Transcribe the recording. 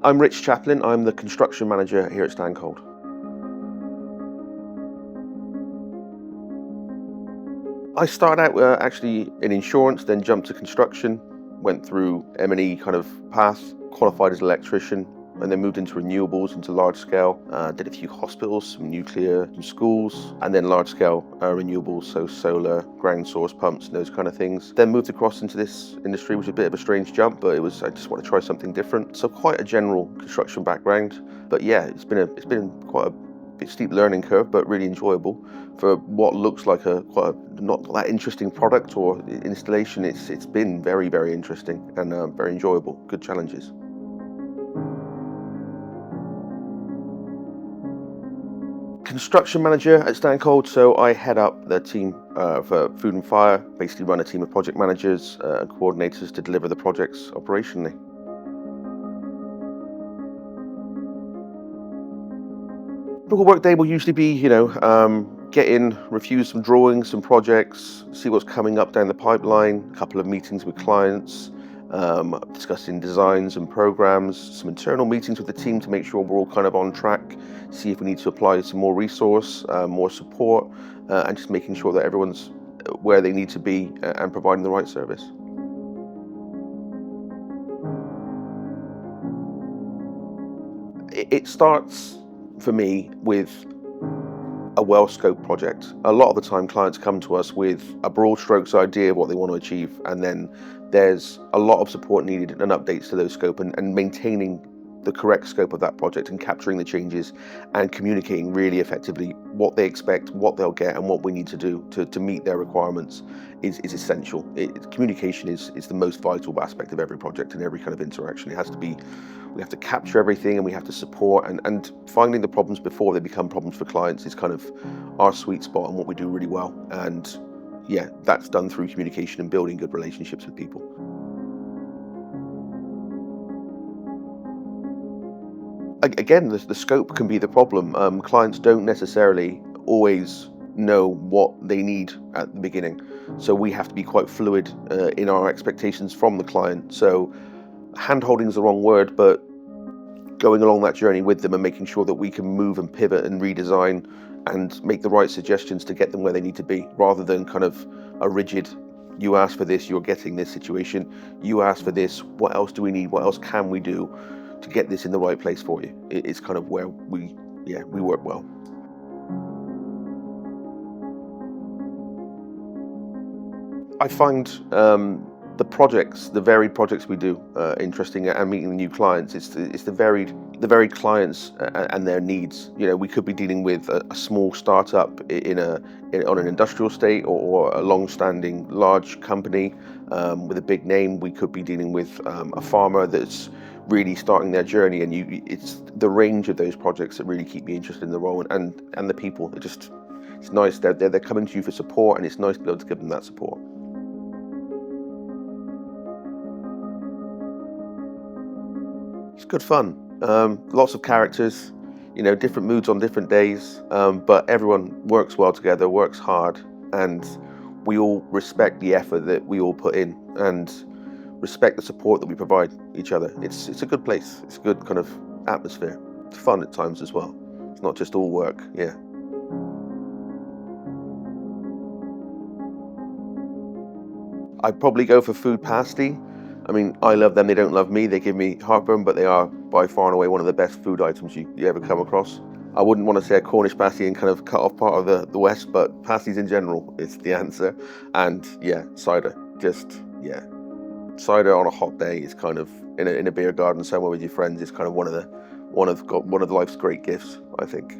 I'm Rich Chaplin. I'm the construction manager here at Stancold. I started out actually in insurance, then jumped to construction, went through M&E kind of path, qualified as an electrician, and then moved into renewables, into large scale. Did a few hospitals, some nuclear, some schools, and then large scale renewables, so solar, ground source pumps, and those kind of things. Then moved across into this industry, which was a bit of a strange jump, but I just want to try something different. So quite a general construction background, but yeah, it's been quite a bit steep learning curve, but really enjoyable for what looks like quite a not that interesting product or installation. It's been very interesting and very enjoyable. Good challenges. Construction manager at Stancold, so I head up the team for food and fire. Basically, run a team of project managers and coordinators to deliver the projects operationally. Typical workday will usually be, get in, review some drawings, some projects, see what's coming up down the pipeline, a couple of meetings with clients, discussing designs and programs, some internal meetings with the team to make sure we're all kind of on track, see if we need to apply some more resource, more support, and just making sure that everyone's where they need to be and providing the right service. It starts for me with a well-scoped project. A lot of the time clients come to us with a broad strokes idea of what they want to achieve, and then there's a lot of support needed and updates to those scope and maintaining the correct scope of that project and capturing the changes and communicating really effectively what they expect, what they'll get, and what we need to do to meet their requirements is essential. Communication is the most vital aspect of every project and every kind of interaction. It has to be, we have to capture everything and we have to support, and finding the problems before they become problems for clients is kind of our sweet spot and what we do really well. And yeah, that's done through communication and building good relationships with people. Again, the scope can be the problem. Clients don't necessarily always know what they need at the beginning, so we have to be quite fluid in our expectations from the client. So hand-holding is the wrong word, but going along that journey with them and making sure that we can move and pivot and redesign and make the right suggestions to get them where they need to be, rather than kind of a rigid, you asked for this, you're getting this situation, you asked for this, what else do we need, what else can we do to get this in the right place for you. It's kind of where we work well. I find the projects, the varied projects we do, interesting, and meeting the new clients. It's the varied clients and their needs. We could be dealing with a small startup on an industrial estate, or a long-standing large company with a big name. We could be dealing with a farmer that's really starting their journey, and it's the range of those projects that really keep me interested in the role, and the people. It's nice that they're coming to you for support, and it's nice to be able to give them that support. It's good fun. Lots of characters, different moods on different days, but everyone works well together, works hard, and we all respect the effort that we all put in and respect the support that we provide each other. It's a good place. It's a good kind of atmosphere. It's fun at times as well. It's not just all work. Yeah. I'd probably go for food pasty. I mean, I love them, they don't love me. They give me heartburn, but they are by far and away one of the best food items you ever come across. I wouldn't want to say a Cornish pasty and kind of cut off part of the West, but pasties in general is the answer. And yeah, cider. Yeah. Cider on a hot day is kind of in a beer garden somewhere with your friends is kind of one of life's great gifts, I think.